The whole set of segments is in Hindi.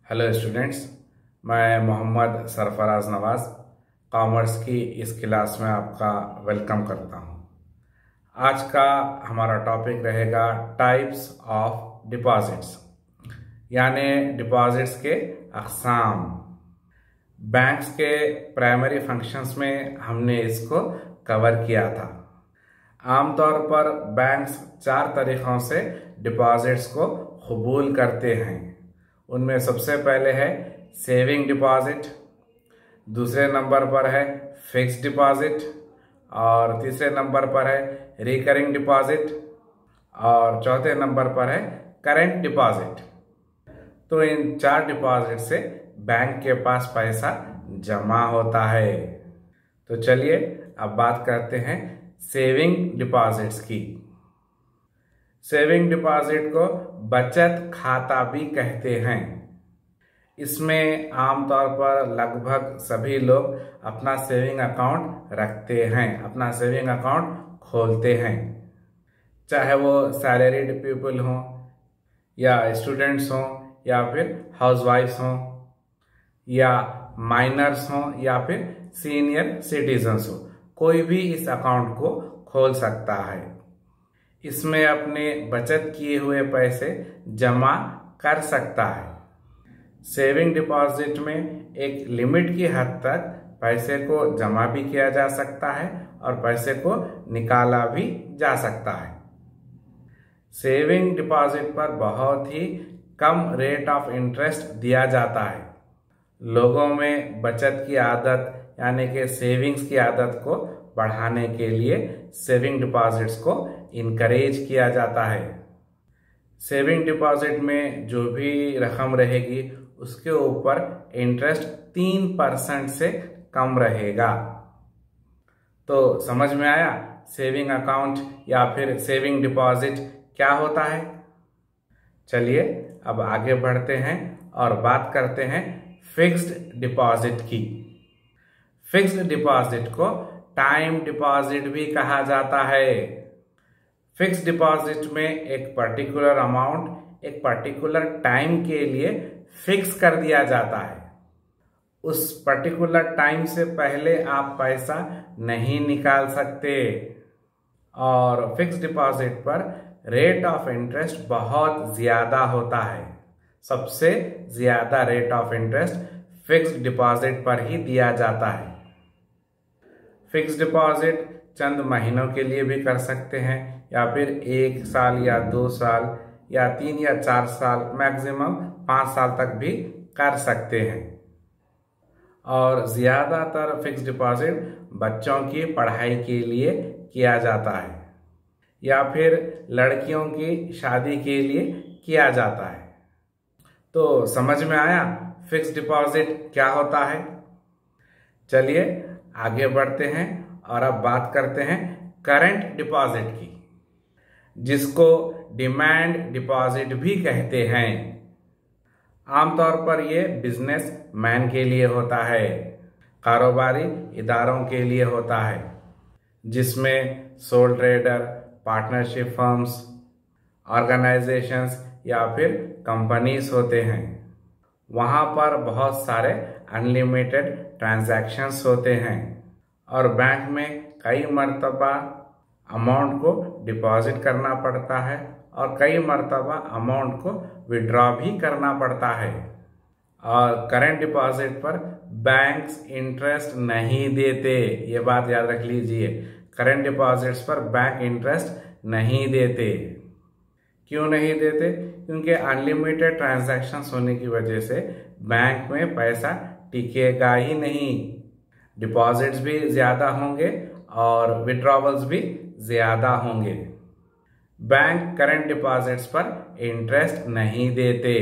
हेलो स्टूडेंट्स, मैं मोहम्मद सरफराज नवाज़ कॉमर्स की इस क्लास में आपका वेलकम करता हूं। आज का हमारा टॉपिक रहेगा टाइप्स ऑफ डिपॉजिट्स, यानी डिपॉजिट्स के अक़साम। बैंक्स के प्राइमरी फंक्शंस में हमने इसको कवर किया था। आमतौर पर बैंक्स 4 तरीक़ों से डिपॉजिट्स को कबूल करते हैं। उनमें सबसे पहले है सेविंग डिपॉजिट, दूसरे नंबर पर है फिक्स्ड डिपॉजिट और तीसरे नंबर पर है रिकरिंग डिपॉजिट और चौथे नंबर पर है करंट डिपॉजिट। तो इन 4 डिपॉजिट से बैंक के पास पैसा जमा होता है। तो चलिए अब बात करते हैं सेविंग डिपॉजिट्स की। सेविंग डिपॉजिट को बचत खाता भी कहते हैं। इसमें आमतौर पर लगभग सभी लोग अपना सेविंग अकाउंट रखते हैं, अपना सेविंग अकाउंट खोलते हैं, चाहे वो सैलरीड पीपल हों या स्टूडेंट्स हों या फिर हाउसवाइफ्स हों या माइनर्स हों या फिर सीनियर सिटीजन्स हो, कोई भी इस अकाउंट को खोल सकता है। इसमें अपने बचत किए हुए पैसे जमा कर सकता है। सेविंग डिपॉजिट में एक लिमिट की हद तक पैसे को जमा भी किया जा सकता है और पैसे को निकाला भी जा सकता है। सेविंग डिपॉजिट पर बहुत ही कम रेट ऑफ इंटरेस्ट दिया जाता है। लोगों में बचत की आदत यानी कि सेविंग्स की आदत को बढ़ाने के लिए सेविंग डिपॉजिट्स को इनकरेज किया जाता है। सेविंग डिपॉजिट में जो भी रकम रहेगी उसके ऊपर इंटरेस्ट 3% से कम रहेगा। तो समझ में आया सेविंग अकाउंट या फिर सेविंग डिपॉजिट क्या होता है। चलिए अब आगे बढ़ते हैं और बात करते हैं फिक्स्ड डिपॉजिट की। फिक्स्ड डिपॉजिट को टाइम डिपॉजिट भी कहा जाता है। फिक्स्ड डिपॉजिट में एक पर्टिकुलर अमाउंट एक पर्टिकुलर टाइम के लिए फिक्स कर दिया जाता है। उस पर्टिकुलर टाइम से पहले आप पैसा नहीं निकाल सकते और फिक्स्ड डिपॉजिट पर रेट ऑफ इंटरेस्ट बहुत ज्यादा होता है। सबसे ज्यादा rate of interest fixed deposit पर ही दिया जाता है। फिक्स्ड डिपॉजिट चंद महीनों के लिए भी कर सकते हैं या फिर 1 साल या 2 साल या 3 या 4 साल, मैक्सिमम 5 साल तक भी कर सकते हैं। और ज्यादातर फिक्स्ड डिपॉजिट बच्चों की पढ़ाई के लिए किया जाता है या फिर लड़कियों की शादी के लिए किया जाता है। तो समझ में आया फिक्स्ड डिपॉजिट क्या होता है। चलिए आगे बढ़ते हैं और अब बात करते हैं करंट डिपॉजिट की, जिसको डिमांड डिपॉजिट भी कहते हैं। आमतौर पर यह बिजनेस मैन के लिए होता है, कारोबारी इदारों के लिए होता है, जिसमें soul trader, partnership firms, organisations या फिर कंपनीज होते हैं। वहां पर बहुत सारे अनलिमिटेड ट्रांजैक्शंस होते हैं और बैंक में कई मर्तबा अमाउंट को डिपॉजिट करना पड़ता है और कई मर्तबा अमाउंट को विड्रॉ भी करना पड़ता है। और करंट डिपॉजिट पर बैंक्स इंटरेस्ट नहीं देते, ये बात याद रख लीजिए। करंट डिपॉजिट्स पर बैंक इंटरेस्ट नहीं देते। क्यों नहीं देते? क्योंकि अनलिमिटेड ट्रांजैक्शंस होने की वजह से बैंक में पैसा टिकेगा ही नहीं। डिपॉजिट्स भी ज्यादा होंगे और विड्रॉवल्स भी ज्यादा होंगे। बैंक करंट डिपॉजिट्स पर इंटरेस्ट नहीं देते।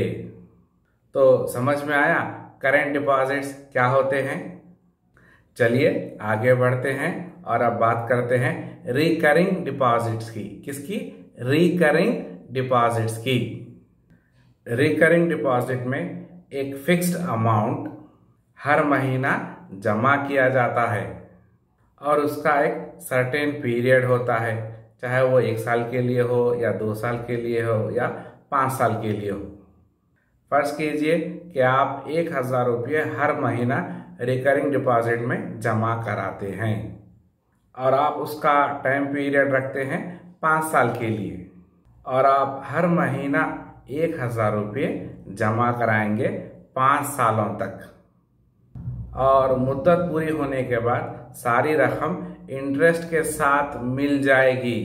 तो समझ में आया करंट डिपॉजिट्स क्या होते हैं। चलिए आगे बढ़ते हैं और अब बात करते हैं रिकरिंग डिपॉजिट्स की। किसकी? रिकरिंग डिपॉजिट्स की। रिकरिंग डिपॉजिट में एक फिक्स्ड अमाउंट हर महीना जमा किया जाता है और उसका एक सर्टेन पीरियड होता है, चाहे वो 1 साल के लिए हो या 2 साल के लिए हो या 5 साल के लिए हो। फर्ज कीजिए कि आप 1,000 रुपये हर महीना रिकरिंग डिपॉजिट में जमा कराते हैं और आप उसका टाइम पीरियड रखते हैं 5 साल के लिए और आप हर महीना 1,000 रुपये जमा कराएंगे 5 सालों तक और मुद्दत पूरी होने के बाद सारी रकम इंटरेस्ट के साथ मिल जाएगी।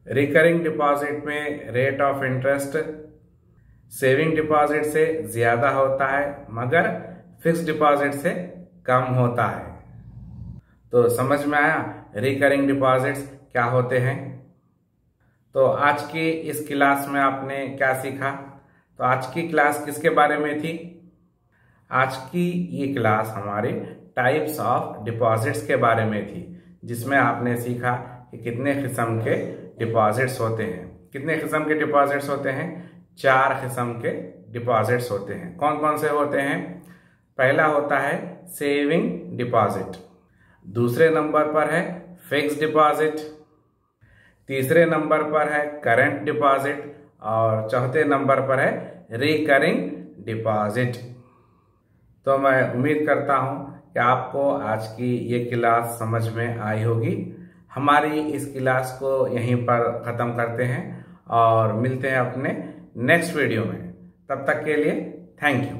रिकरिंग डिपॉजिट में rate of interest saving deposit से ज्यादा होता है मगर फिक्स्ड डिपॉजिट से कम होता है। तो समझ में आया रिकरिंग डिपॉजिट्स क्या होते हैं। तो आज की इस क्लास में आपने क्या सीखा? तो आज की क्लास किसके बारे में थी? आज की ये क्लास हमारे टाइप्स ऑफ डिपॉजिट्स के बारे में थी, जिसमें आपने सीखा कि कितने किस्म के डिपॉजिट्स होते हैं। कितने किस्म के डिपॉजिट्स होते हैं? 4 किस्म के डिपॉजिट्स होते हैं। कौन कौन से होते हैं? पहला होता है सेविंग डिपॉजिट, दूसरे नंबर पर है फिक्स्ड डिपॉजिट, तीसरे नंबर पर है करंट डिपॉजिट और चौथे नंबर पर है रिकरिंग डिपॉजिट। तो मैं उम्मीद करता हूं कि आपको आज की ये क्लास समझ में आई होगी। हमारी इस क्लास को यहीं पर ख़त्म करते हैं और मिलते हैं अपने नेक्स्ट वीडियो में। तब तक के लिए थैंक यू।